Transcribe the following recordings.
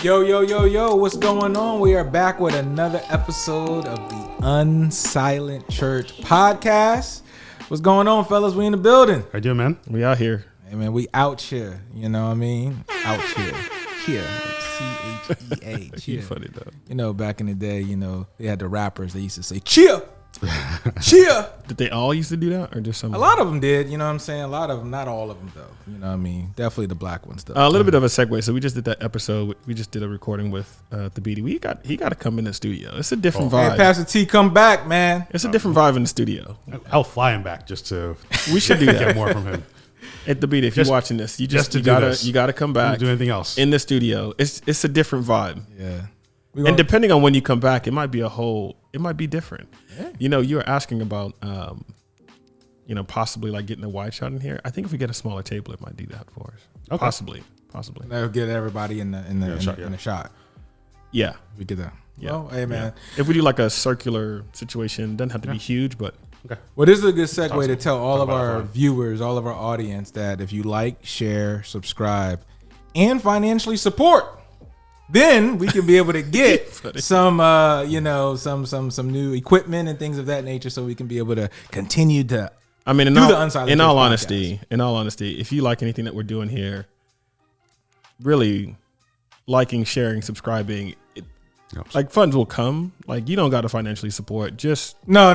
Yo, what's going on? We are back with another episode of the Unsilent Church podcast. What's going on, fellas? We in the building. How you doing, man? We out here. Hey, man, we out here. You know what I mean? Out here. Here. Like C-H-E-A. You funny, though. You know, back in the day, you know, they had the rappers. They used to say, cheer. Cheer. Did they all used to do that, or just some? A lot of them did. You know what I'm saying? A lot of them. Not all of them, though. You know what I mean? Definitely the black ones, though. A little bit of a segue. So we just did that episode. We just did a recording with the BD. He got to come in the studio. It's a different vibe. Hey, Pastor T, come back, man. It's a different vibe in the studio. I'll fly him back just to. We should do that. Get more from him. At the BD, if you're watching this, you gotta come back. Do anything else in the studio? It's a different vibe. Yeah. And depending on when you come back, it might be different. Yeah. You know, you were asking about, possibly like getting a wide shot in here. I think if we get a smaller table, it might do that for us. Okay. Possibly. That'll get everybody in the shot. Yeah, we get that. Yeah. Well, hey, man. Yeah. If we do like a circular situation, doesn't have to be huge, but. Okay. Well, this is a good segue to tell all of our viewers, all of our audience, that if you like, share, subscribe, and financially support, then we can be able to get some new equipment and things of that nature, so we can be able to continue to. I mean, in all honesty, if you like anything that we're doing here, really liking, sharing, subscribing. Like funds will come. Like you don't got to financially support. Just no. Well,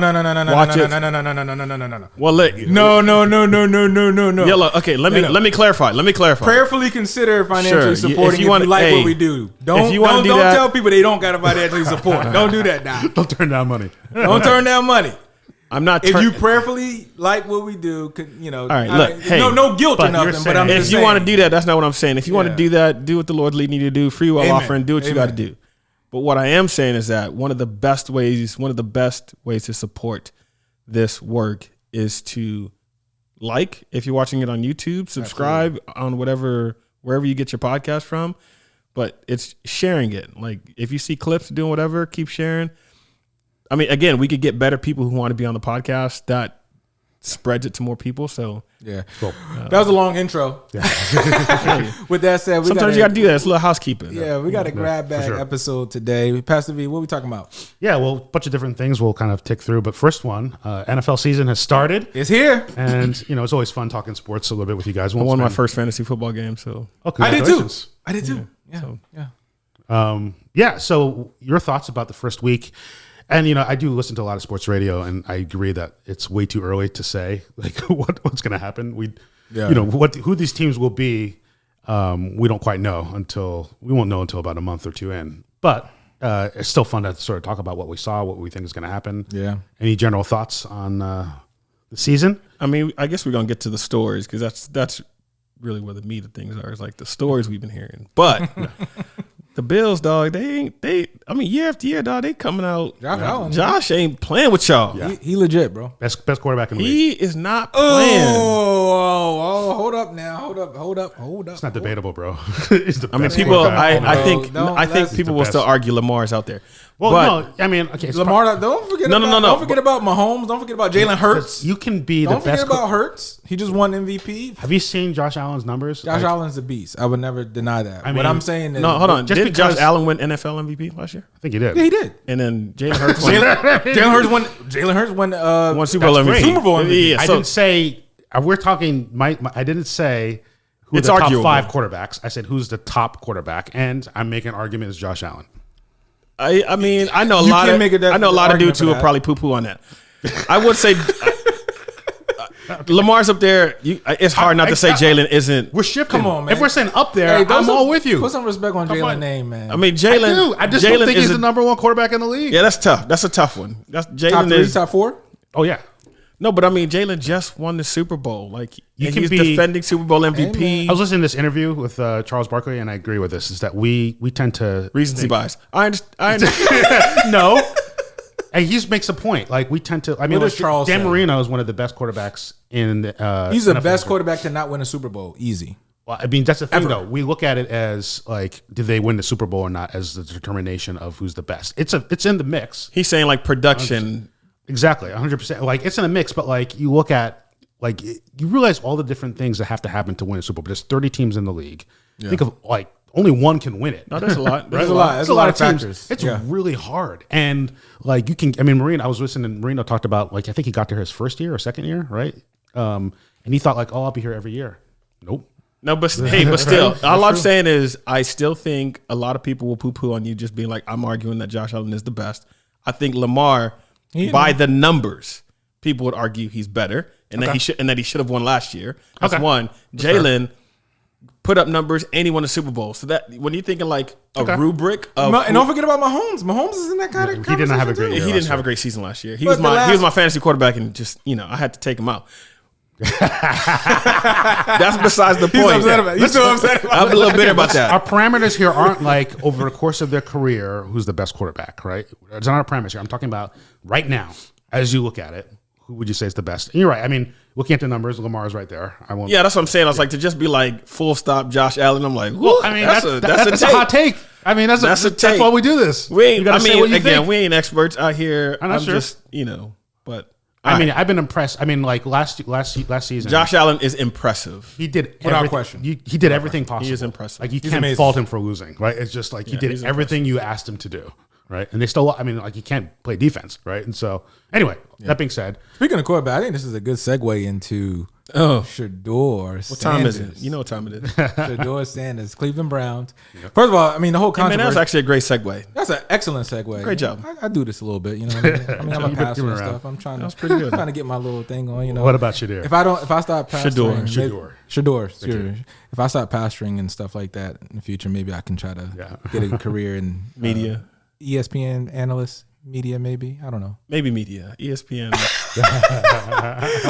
No. Okay. Let me clarify. Prayerfully consider financially supporting if you like what we do. Don't tell people they don't got to financially support. Don't do that now. Don't turn down money. Don't turn down money. I'm not. If you prayerfully like what we do, all right. Look, no guilt or nothing. But I'm just saying, if you want to do that, that's not what I'm saying. If you want to do that, do what the Lord's leading you to do. Free will offering. Do what you got to do. But what I am saying is that one of the best ways to support this work is to if you're watching it on YouTube, subscribe on wherever you get your podcast from. But it's sharing it. Like if you see clips doing whatever, keep sharing. I mean, again, we could get better people who want to be on the podcast. That spreads it to more people. So yeah, cool. That was a long intro. Yeah. With that said, sometimes you got to do that. It's a little housekeeping. Yeah, we got a grab bag episode today. Pastor V, what are we talking about? Yeah, well, a bunch of different things we'll kind of tick through. But first one, NFL season has started. It's here, and it's always fun talking sports a little bit with you guys. I won my first fantasy football game, so I did too. Yeah. So your thoughts about the first week? And, I do listen to a lot of sports radio, and I agree that it's way too early to say like what's going to happen. Who these teams will be, we don't quite know we won't know until about a month or two in. But it's still fun to sort of talk about what we saw, what we think is going to happen. Yeah. Any general thoughts on the season? I mean, I guess we're going to get to the stories because that's really where the meat of things are. It's like the stories we've been hearing. But the Bills, dog, year after year, dog, they coming out. Josh ain't playing with y'all. Yeah. He legit, bro. Best quarterback in the league. He is not playing. Oh, hold up now. Hold up. It's not debatable, bro. He's the best people, quarterback. I think people will still argue Lamar's out there. Well, no, I mean, okay. Lamar, don't forget Don't forget about Mahomes. Don't forget about Jalen Hurts. You can be the best. Don't forget about Hurts. He just won MVP. Have you seen Josh Allen's numbers? Josh Allen's a beast. I would never deny that. What I'm saying is, no, hold on. Did Josh Allen win NFL MVP last year? I think he did. Yeah, he did. And then Jalen Hurts won. Jalen Hurts won Super Bowl MVP. Super Bowl MVP. Yeah, I didn't say we're talking. I didn't say who the top five quarterbacks. I said who's the top quarterback, and I'm making an argument as Josh Allen. I mean, I know a lot of dudes who will probably poo-poo on that. I would say Lamar's up there. It's hard not to say Jalen isn't. We're shifting. Come on, man. If we're saying up there, I'm all with you. Put some respect on Jalen's name, man. I mean, Jalen. I just don't think he's the number one quarterback in the league. Yeah, that's tough. That's a tough one. Jalen top three, top four. Oh yeah. No, but I mean, Jalen just won the Super Bowl. Like he's be defending Super Bowl MVP. Hey, I was listening to this interview with Charles Barkley, and I agree with this. Is that we tend to recency bias? I understand. No, and he makes a point. Like we tend to. I mean, Charles Dan Marino is one of the best quarterbacks in. He's the best quarterback to not win a Super Bowl. Easy. Well, I mean, that's the thing, though. We look at it as like, did they win the Super Bowl or not, as the determination of who's the best. It's in the mix. He's saying like production. 100%. Exactly, 100%. Like it's in the mix, but like you look at you realize all the different things that have to happen to win a Super Bowl. There's 30 teams in the league. Yeah. Think of like only one can win it. No, there's a lot. There's a lot. There's a lot of teams. factors. It's really hard. And like you can, I mean, Marino, I was listening, Marino talked about like, I think he got there his first year or second year, right? And he thought like, oh, I'll be here every year. Nope. No, but hey, but still, all I'm saying is I still think a lot of people will poo-poo on you just being like, I'm arguing that Josh Allen is the best. I think Lamar, by the numbers, people would argue he's better and that he should have won last year. That's one. Jalen put up numbers and he won a Super Bowl. So that when you're thinking like a rubric of and don't forget about Mahomes. Mahomes is in that kind of he didn't have a great year. He didn't have a great season last year. He was my fantasy quarterback and just, I had to take him out. That's besides the point. He's still upset about I'm a little bitter about that. Our parameters here aren't like over the course of their career, who's the best quarterback, right? It's not our parameters here. I'm talking about right now, as you look at it, who would you say is the best? And you're right. I mean, looking at the numbers, Lamar's right there. I won't. Yeah, that's what I'm saying. I was like, to just be like full stop Josh Allen. I'm like, well, I mean, that's a hot take. I mean, that's a take. That's why we do this. We ain't experts out here. I'm sure. Just, but. I mean, I've been impressed. I mean, like last season, Josh Allen is impressive. He did without question. He did everything possible. He is impressive. Like you can't fault him for losing, right? It's just like he did everything you asked him to do, right? And they still, I mean, like he can't play defense, right? And so, anyway, that being said, speaking of quarterback, I think this is a good segue into Shedeur Sanders. What time is it? You know what time it is. Shedeur Sanders, Cleveland Browns. Yep. First of all, I mean, the whole controversy. That was actually a great segue. That's an excellent segue. Great job. I do this a little bit, you know what I mean? I'm a pastor and stuff. I'm trying to, that's pretty good. I'm trying to get my little thing on, you know. What about Shedeur? If I start pastoring. Shedeur. If I start pastoring and stuff like that in the future, maybe I can try to get a career in media. ESPN analyst. Media, maybe. I don't know. Maybe media. ESPN.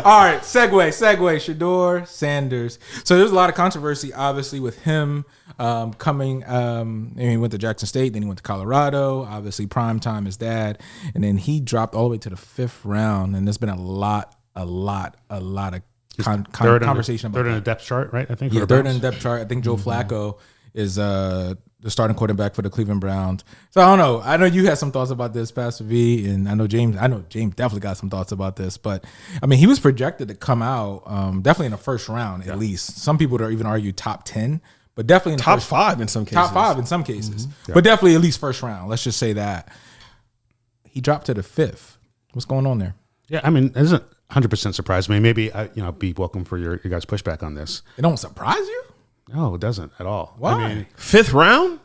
All right. Segue. Shedeur Sanders. So there's a lot of controversy, obviously, with him coming. He went to Jackson State, then he went to Colorado. Obviously, prime time his dad. And then he dropped all the way to the 5th round. And there's been a lot of conversation about third in the depth chart, right? I think. Yeah, third in the depth chart. I think Joe Flacco is the starting quarterback for the Cleveland Browns. So I don't know. I know you had some thoughts about this, Pastor V, and I know James definitely got some thoughts about this. But I mean, he was projected to come out definitely in the first round at least. Some people would even argue top 10, but definitely in the top 5 in some cases. Top 5 in some cases, but definitely at least first round. Let's just say that he dropped to the 5th. What's going on there? Yeah, I mean, it doesn't 100% surprise me. Maybe be welcome for your guys' pushback on this. It don't surprise you? No, it doesn't at all. Why? I mean, 5th round?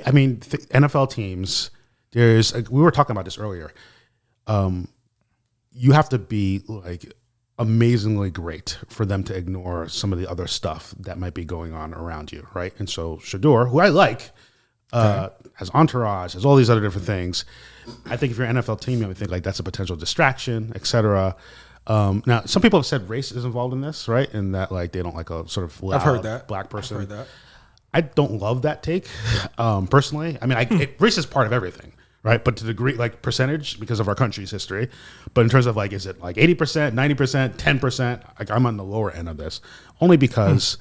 I mean, NFL teams, we were talking about this earlier. You have to be like amazingly great for them to ignore some of the other stuff that might be going on around you, right? And so Shedeur, who I like, has entourage, has all these other different things. I think if you're an NFL team, you would think like that's a potential distraction, et cetera. Now, some people have said race is involved in this, right? And that like they don't like a sort of loud I've heard that. black person. I've heard that. I don't love that take, personally. I mean, race is part of everything, right? But to the degree, like percentage, because of our country's history. But in terms of like, is it like 80%, 90%, 10%? Like I'm on the lower end of this, only because,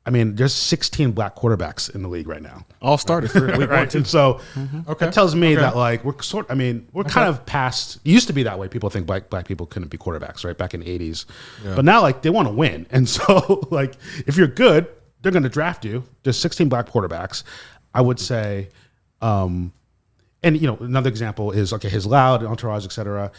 I mean, there's 16 black quarterbacks in the league right now. All started for week 1, 2. And so that tells me that like we're kind of past. It used to be that way. People think black people couldn't be quarterbacks, right? Back in the 80s, but now like they want to win, and so like if you're good, they're going to draft you. There's 16 black quarterbacks. I would say, and another example is his loud entourage, et cetera.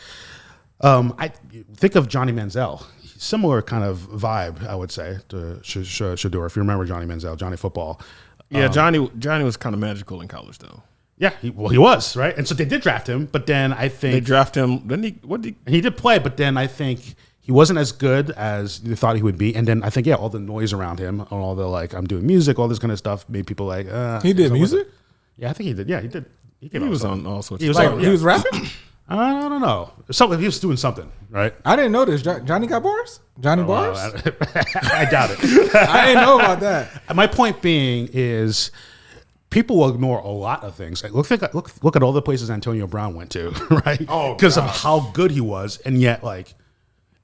I think of Johnny Manziel. Similar kind of vibe, I would say, to Shedeur. If you remember Johnny Manziel, Johnny Football. Yeah, Johnny was kind of magical in college, though. Yeah, he was, right? And so they did draft him, but then I think they drafted him. He did play, but then I think he wasn't as good as they thought he would be. And then I think, all the noise around him, and all the like, I'm doing music, all this kind of stuff, made people like, he did music? Yeah, I think he did. Yeah, he did. He was on all sorts of stuff. He was rapping? I don't know. Something, he was doing something, right? I didn't know this. Johnny got bars? Johnny bars? I doubt it. I didn't know about that. My point being is people will ignore a lot of things. Like, look at all the places Antonio Brown went to, right? Oh, because of how good he was. And yet, like,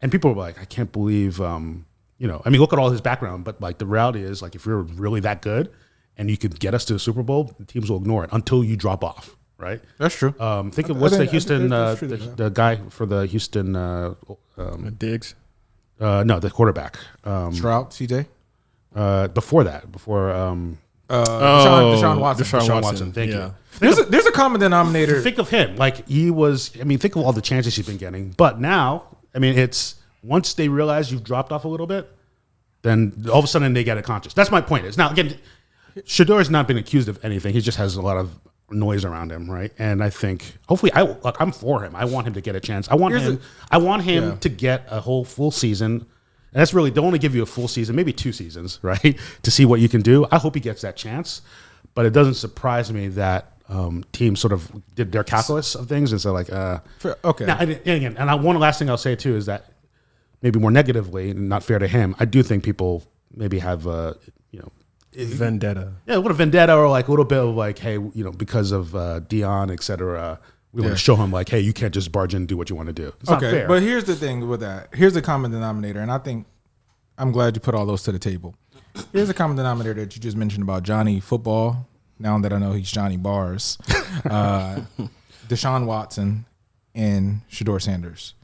and people were like, I can't believe, look at all his background. But, like, the reality is, like, if you're really that good and you could get us to the Super Bowl, the teams will ignore it until you drop off. Right, that's true. Think of what's the Houston the guy for the Houston Diggs. No, the quarterback Stroud, CJ. Before Deshaun Watson. Deshaun Watson. Thank you. There's a common denominator. Think of him. Like think of all the chances he's been getting. But now, it's once they realize you've dropped off a little bit, then all of a sudden they get it conscious. That's my point. Is now again, Shedeur has not been accused of anything. He just has a lot of noise around him, right? And I think hopefully I'm for him. I want him to get a chance. I want him to get a whole full season. And that's really, they'll only give you a full season, maybe 2 seasons, right? To see what you can do. I hope he gets that chance. But it doesn't surprise me that teams sort of did their calculus of things and so okay. Now, one last thing I'll say too is that maybe more negatively and not fair to him, I do think people maybe have vendetta. Yeah, a little vendetta or like a little bit of like, hey, because of Dion, et cetera, we want to show him like, hey, you can't just barge in and do what you want to do. It's not fair. But here's the thing with that. Here's the common denominator, and I think I'm glad you put all those to the table. Here's a common denominator that you just mentioned about Johnny Football. Now that I know he's Johnny Bars, Deshaun Watson, and Shedeur Sanders.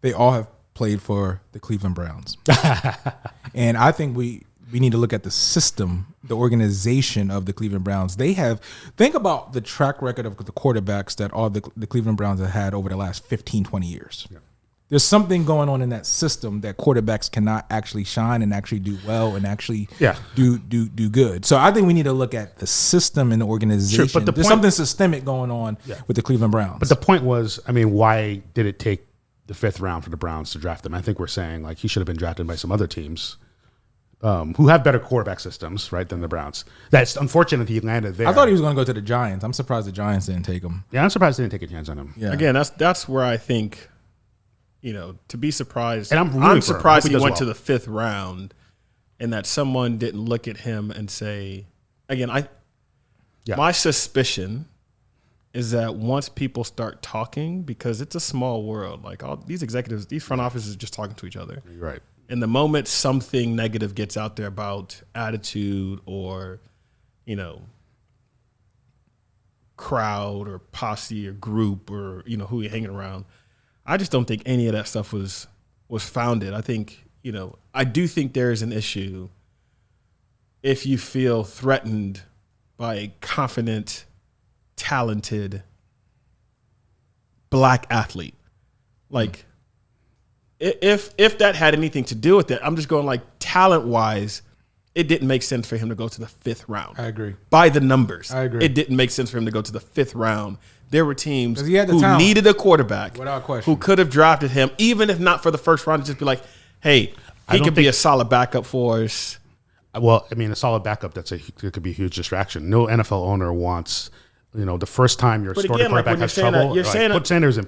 They all have played for the Cleveland Browns. And I think we need to look at the system, the organization of the Cleveland Browns. Think about the track record of the quarterbacks that all the Cleveland Browns have had over the last 15, 20 years. Yeah. There's something going on in that system that quarterbacks cannot actually shine and actually do well and actually do good. So I think we need to look at the system and the organization. Sure, but there's something systemic going on with the Cleveland Browns. But the point was, why did it take the 5th round for the Browns to draft him? I think we're saying like he should have been drafted by some other teams who have better quarterback systems, right, than the Browns. That's unfortunate he landed there. I thought he was going to go to the Giants. I'm surprised the Giants didn't take him. Yeah, I'm surprised they didn't take a chance on him. Yeah. Again, that's where I think, to be surprised. And I'm surprised he went to the 5th round and that someone didn't look at him and say, again, my suspicion is that once people start talking, because it's a small world, like all these executives, these front offices just talking to each other. You're right. And the moment something negative gets out there about attitude or, crowd or posse or group or, who you're hanging around, I just don't think any of that stuff was founded. I think, I do think there is an issue if you feel threatened by a confident, talented black athlete. Like, if that had anything to do with it, I'm just going like talent-wise, it didn't make sense for him to go to the 5th round. I agree. By the numbers. I agree. It didn't make sense for him to go to the 5th round. There were teams who talent. needed a quarterback without question, who could have drafted him, even if not for the 1st round, to just be like, hey, he could be a solid backup for us. Well, a solid backup, it could be a huge distraction. No NFL owner wants, the first time your starting quarterback has trouble, put Sanders in.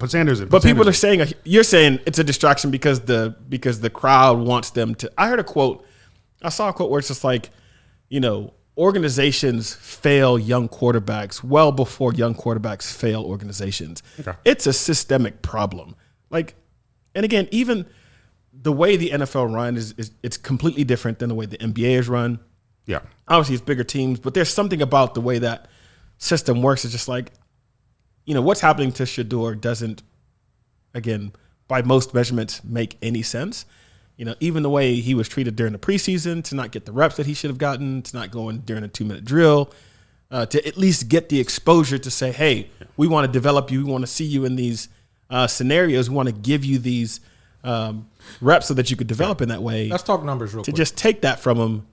But people are saying, you're saying it's a distraction because the crowd wants them to. I saw a quote where it's just like, organizations fail young quarterbacks well before young quarterbacks fail organizations. Okay. It's a systemic problem. Like, and again, even the way the NFL run is it's completely different than the way the NBA is run. Yeah. Obviously, it's bigger teams, but there's something about the way that system works. It's just like, what's happening to Shedeur doesn't, again, by most measurements, make any sense. Even the way he was treated during the preseason, to not get the reps that he should have gotten, to not go in during a 2-minute drill, to at least get the exposure to say, hey, we want to develop you. We want to see you in these scenarios. We want to give you these reps so that you could develop in that way. Let's talk numbers real quick. To just take that from him,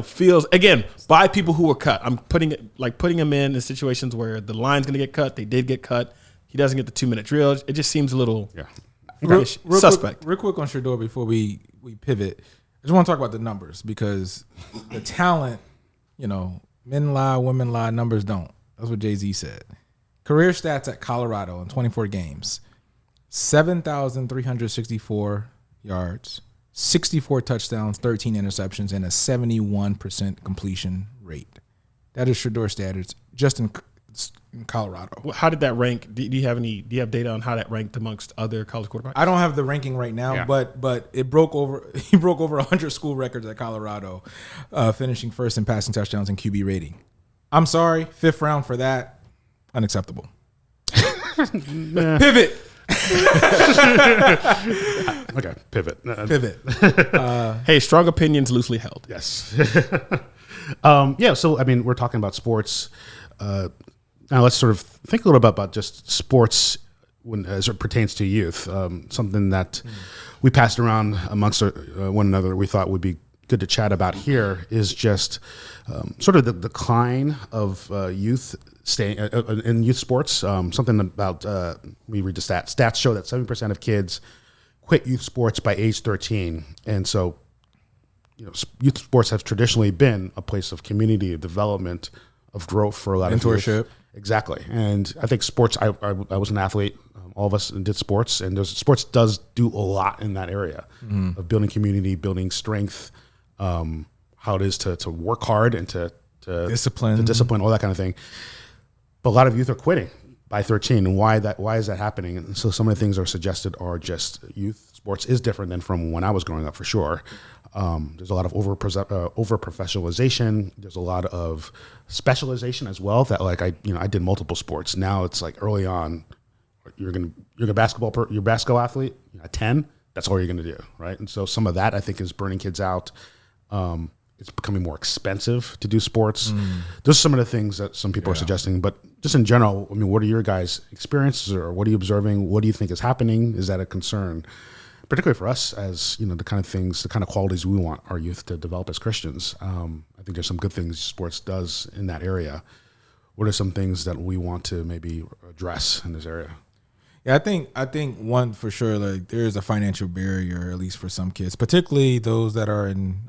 feels, again, by people who were cut. I'm putting him in situations where the line's going to get cut. They did get cut. He doesn't get the 2-minute drill. It just seems a little suspect. Real quick on Shedeur before we pivot. I just want to talk about the numbers because the talent, men lie, women lie, numbers don't. That's what Jay-Z said. Career stats at Colorado in 24 games. 7,364 yards, 64 touchdowns, 13 interceptions, and a 71% completion rate. That is Shedeur standards just in Colorado. How did that rank? Do you have data on how that ranked amongst other college quarterbacks? I don't have the ranking right now, but it broke over. He broke over 100 school records at Colorado, finishing first in passing touchdowns and QB rating. I'm sorry, 5th round for that, unacceptable. Pivot. Okay, pivot. Pivot. Hey, strong opinions loosely held. Yes. Yeah. So, I mean, we're talking about sports. Now let's sort of think a little bit about just sports as it pertains to youth. Something that we passed around amongst one another we thought would be good to chat about here is just sort of the decline of youth staying in youth sports. Something about we read the stats. Stats show that 7% of kids quit youth sports by age 13, and so youth sports have traditionally been a place of community, of development, of growth for a lot of mentorship. Exactly, and I think sports. I was an athlete. All of us did sports, and sports does do a lot in that area of building community, building strength. How it is to work hard and to discipline, all that kind of thing. But a lot of youth are quitting by 13, and why is that happening? And so some of the things are suggested are just youth sports is different than from when I was growing up, for sure. There's a lot of over professionalization. There's a lot of specialization as well. That like I did multiple sports. Now it's like early on, you're a basketball athlete at 10. That's all you're going to do, right? And so some of that I think is burning kids out. It's becoming more expensive to do sports. Those are some of the things that some people are suggesting. But just in general, I mean, what are your guys' experiences, or what are you observing? What do you think is happening? Is that a concern? Particularly for us, as the kind of qualities we want our youth to develop as Christians. I think there's some good things sports does in that area. What are some things that we want to maybe address in this area? Yeah, I think one for sure, like there is a financial barrier, at least for some kids, particularly those that are in,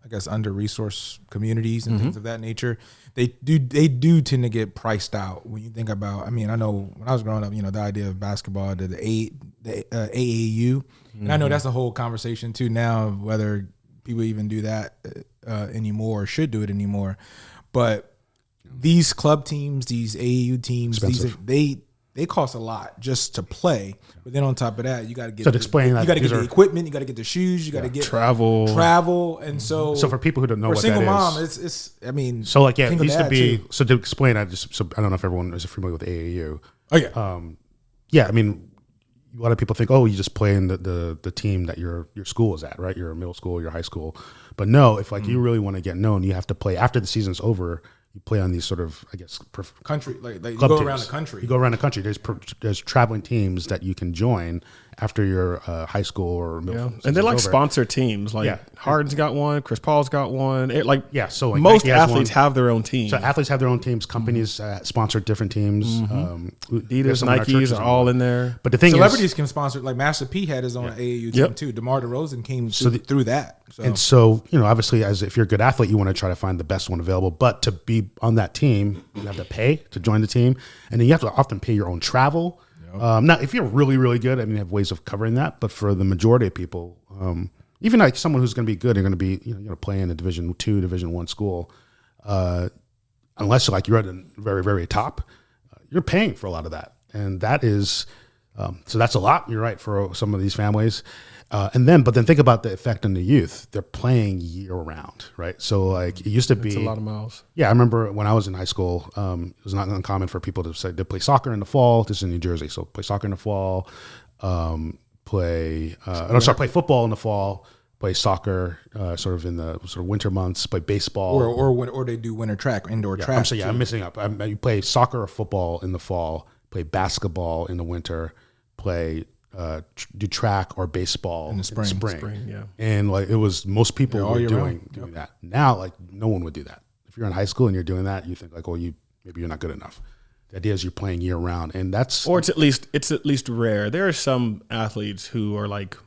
I guess, under-resourced communities and things of that nature. They do tend to get priced out when you think about. I mean, I know when I was growing up, the idea of basketball, the AAU, and I know that's a whole conversation too now, whether people even do that anymore or should do it anymore. But these club teams, these AAU teams, they cost a lot just to play. But then on top of that, you got to get the equipment, you got to get the shoes, you got to get travel, and so for people who don't know what that is, for single mom, it's I mean, so like it used to be. Too. So to explain, I don't know if everyone is familiar with AAU. Oh yeah, I mean, a lot of people think, you just play in the team that your school is at, right? Your middle school, your high school, but no, if like you really want to get known, you have to play after the season's over. You play on these sort of, I guess, country, like you go around the country. You go around the country. There's traveling teams that you can join after your high school or middle. And they're like sponsor teams. Like Harden's got one, Chris Paul's got one. So like most athletes have their own team. So athletes have their own teams. Companies sponsor different teams. Adidas, Nikes are all in there. But the thing celebrities can sponsor. Like Master P had his own AAU team too. DeMar DeRozan came through that. So. And so obviously, as if you're a good athlete, you want to try to find the best one available. But to be on that team, you have to pay to join the team, and then you have to often pay your own travel. Now, if you're really, really good, I mean, you have ways of covering that. But for the majority of people, even like someone who's going to be good, they're going to be play in a Division II, Division I school, unless you're at the very, very top, you're paying for a lot of that, and that is so that's a lot. You're right for some of these families. But then think about the effect on the youth. They're playing year round, right? So like it used to be a lot of miles. Yeah, I remember when I was in high school, it was not uncommon for people to say they play soccer in the fall. This is in New Jersey, so play soccer in the fall, play football in the fall, play soccer sort of in the sort of winter months, play baseball, or they do winter track, indoor track. I'm missing up. You play soccer or football in the fall, play basketball in the winter, play. Do track or baseball in the spring. Yeah. And like it was most people were doing that. Now like no one would do that. If you're in high school and you're doing that, you think like, maybe you're not good enough. The idea is you're playing year round, and it's at least rare. There are some athletes who are like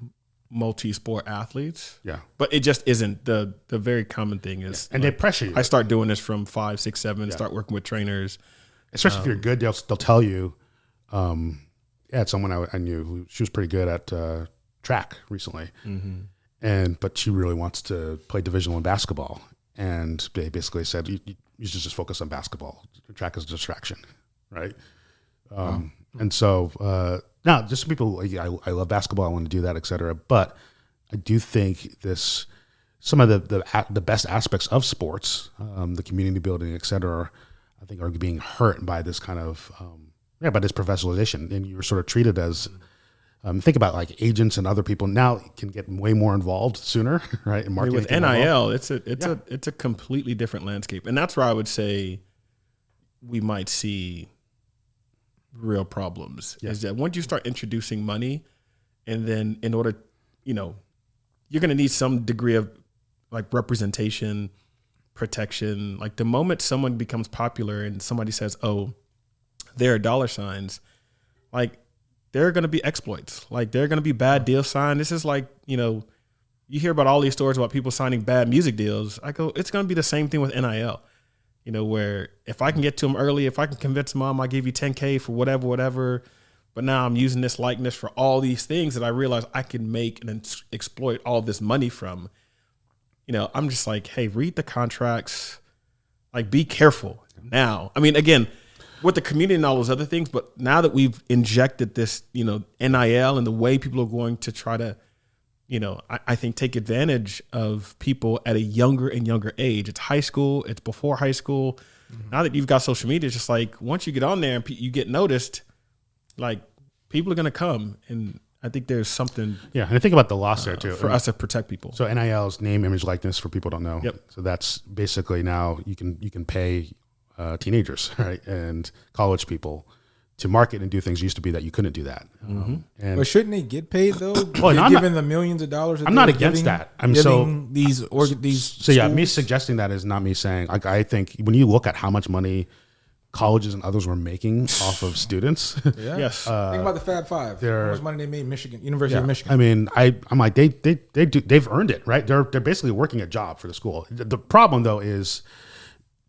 multi-sport athletes. Yeah. But it just isn't the very common thing is and they pressure you. I start doing this from 5, 6, 7, start working with trainers. Especially if you're good, they'll tell you I had someone I knew she was pretty good at track recently, but she really wants to play Division I basketball, and they basically said you should just focus on basketball. Track is a distraction, right? And so now, just some people I love basketball, I want to do that, etc. But I do think some of the best aspects of sports, the community building, etc. I think are being hurt by this kind of by this professionalization, and you're sort of treated as Think about like agents and other people now can get way more involved sooner, right? In marketing with NIL, it's a completely different landscape, and that's where I would say we might see real problems. Is that once you start introducing money, and then in order, you're going to need some degree of like representation, protection. Like the moment someone becomes popular and somebody says, "Oh, there are dollar signs," like there are going to be exploits. Like there are going to be bad deals signed. This is like, you hear about all these stories about people signing bad music deals. I go, it's going to be the same thing with NIL. Where if I can get to them early, if I can convince mom, I give you $10K for whatever. But now I'm using this likeness for all these things that I realize I can make and exploit all this money from. I'm just like, hey, read the contracts. Like, be careful now. I mean, again, with the community and all those other things, but now that we've injected this, NIL and the way people are going to try to, I think take advantage of people at a younger and younger age. It's high school. It's before high school. Mm-hmm. Now that you've got social media, it's just like once you get on there and you get noticed, like people are going to come. And I think there's something. Yeah. And I think about the loss there too. For us to protect people. So NIL is name, image, likeness for people who don't know. Yep. So that's basically now you can pay teenagers, right, and college people to market and do things. Used to be that you couldn't do that. But shouldn't they get paid though? Well, given the millions of dollars. That I'm not against that. these. So yeah, me suggesting that is not me saying. Like I think when you look at how much money colleges and others were making off of students. Yes. Think about the Fab Five. How much money they made University of Michigan. I mean, I'm like they've earned it, right? They're basically working a job for the school. The problem though is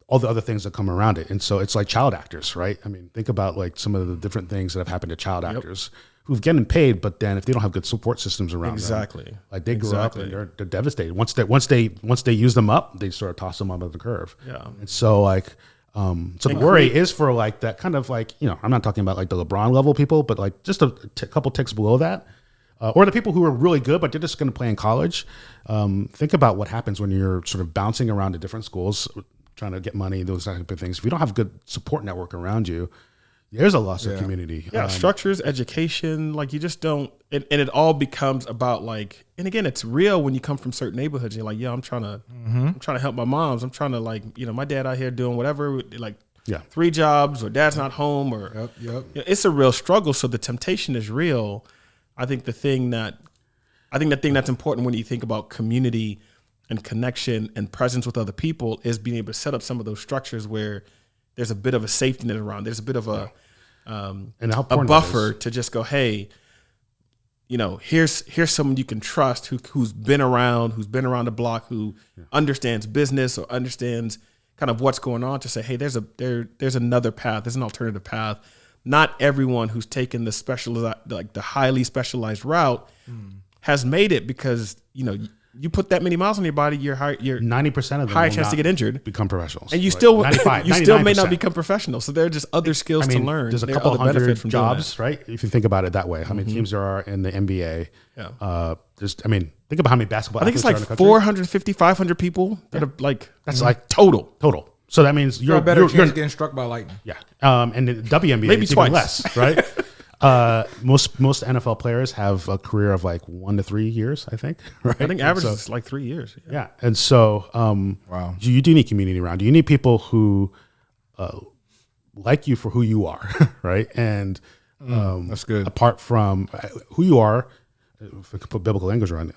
all the other things that come around it. And so it's like child actors, right? I mean, think about like some of the different things that have happened to child actors who've getting paid, but then if they don't have good support systems around them, like they grow up and they're devastated. Once they use them up, they sort of toss them onto the curve. Yeah. And so like, so the worry is for like that kind of like, I'm not talking about like the LeBron level people, but like just a couple ticks below that. Or the people who are really good, but they're just going to play in college. Think about what happens when you're sort of bouncing around to different schools, trying to get money, those type of things. If you don't have a good support network around you, there's a loss of community. Yeah, structures, education, like you just don't, and it all becomes about like, and again, it's real when you come from certain neighborhoods. You're like, I'm trying to help my moms. I'm trying to like, my dad out here doing whatever, like 3 jobs, or dad's not home, or it's a real struggle. So the temptation is real. I think the thing that's important when you think about community and connection and presence with other people is being able to set up some of those structures where there's a bit of a safety net around. There's a bit of a buffer to just go, hey, here's someone you can trust who's been around the block, who understands business or understands kind of what's going on, to say, hey, there's another path, there's an alternative path. Not everyone who's taken the highly specialized route has made it, because you put that many miles on your body, you're 90% of them higher chance to get injured, become professionals, and you still may not 99%. become professionals. So there are just other skills to learn. There's a couple hundred jobs, right? If you think about it that way, how many teams there are in the NBA? Yeah. Think about how many basketball. I think it's like 450, 500 people that are like that's like total. So that means you're a better chance of getting struck by lightning. Yeah. And the WNBA maybe it's twice even less, right? Most NFL players have a career of like 1 to 3 years, I think. Right? I think average is like 3 years. Yeah. And so, wow, you do need community around you. You need people who like you for who you are, right? And that's good. Apart from who you are, if we could put biblical language around it,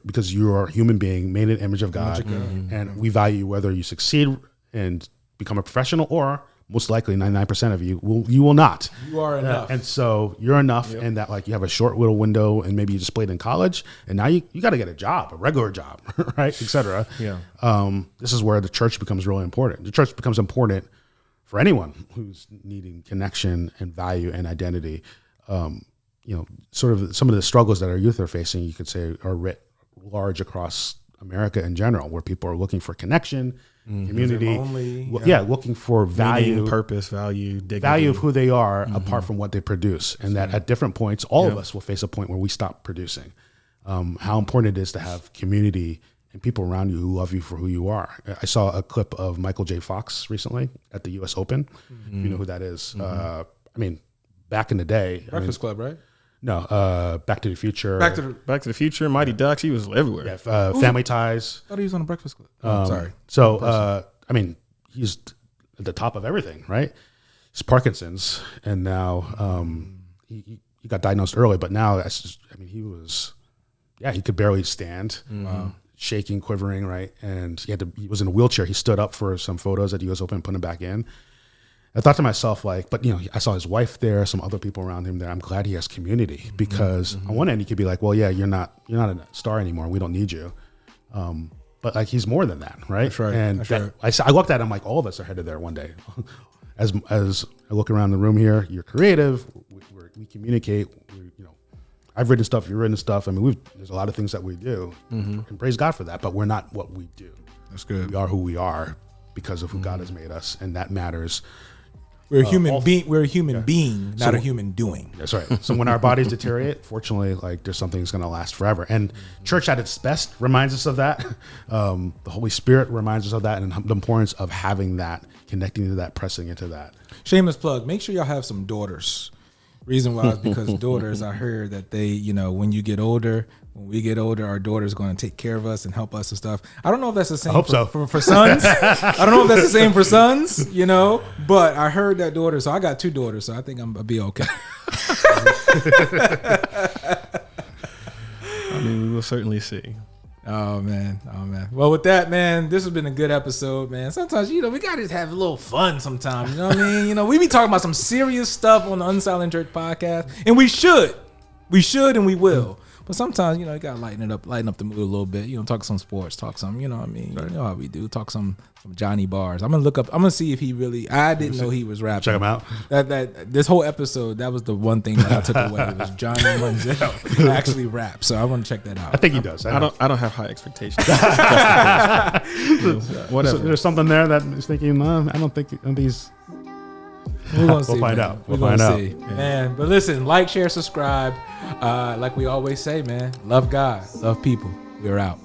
because you are a human being made in the image of God, and we value whether you succeed and become a professional, or most likely 99% of you will not. You are enough. And so you're enough, and that like you have a short little window, and maybe you just played in college, and now you got to get a job, a regular job, right, et cetera. Yeah. This is where the church becomes really important. The church becomes important for anyone who's needing connection and value and identity. Sort of some of the struggles that our youth are facing, you could say, are writ large across America in general, where people are looking for connection, community, looking for value, meaning, purpose, value, dignity. Value of who they are apart from what they produce, and that at different points, all of us will face a point where we stop producing. How important it is to have community and people around you who love you for who you are. I saw a clip of Michael J. Fox recently at the U.S. Open. If you know who that is, back in the day, Breakfast Club, right? No, Back to the Future. Back to the Future, Mighty Ducks. He was everywhere. Yeah, Family Ties. I thought he was on the Breakfast Club. Sorry. So, I mean, he's at the top of everything, right? It's Parkinson's, and now he got diagnosed early, but now that's just, I mean, he could barely stand, shaking, quivering, right? And he was in a wheelchair. He stood up for some photos at the U.S. Open and put him back in. I thought to myself, like, but I saw his wife there, some other people around him there. I'm glad he has community, because on one end he could be like, well, yeah, you're not a star anymore. We don't need you. But like, he's more than that, right? That's right. And That's I looked at him like, all of us are headed there one day. As I look around the room here, you're creative. We communicate. I've written stuff. You've written stuff. I mean, there's a lot of things that we do, and praise God for that. But we're not what we do. That's good. We are who we are because of who God has made us, and that matters. We're a human being. We're a human being, not a human doing. That's right. So when our bodies deteriorate, fortunately, like, there's something that's going to last forever. And church at its best reminds us of that. The Holy Spirit reminds us of that, and the importance of having that, connecting to that, pressing into that. Shameless plug. Make sure y'all have some daughters. Reason why is because daughters, I heard that they, when you get older, when we get older, our daughter's going to take care of us and help us and stuff. I don't know if that's the same for sons. I don't know if that's the same for sons, but I heard that daughter. So I got 2 daughters, so I think I'll be okay. I mean, we will certainly see. Oh man. Well, with that, man, this has been a good episode, man. Sometimes, we gotta just have a little fun sometimes. You know what I mean? We be talking about some serious stuff on the Unsilent Church podcast, and we should and we will. But sometimes, you gotta lighten up the mood a little bit. Talk some sports, talk some, what I mean? Right. You know how we do. Talk some Johnny Bars. I'm gonna see if he really. I didn't know he was rapping. Check him out. That this whole episode, that was the one thing that I took away. It was Johnny Manziel actually rap. So I want to check that out. I think he does. I don't have high expectations. Whatever. So there's something there that is thinking. I don't think these. We'll find out. We'll find out. Man, but listen, like, share, subscribe. Like we always say, man, love God, love people. We're out.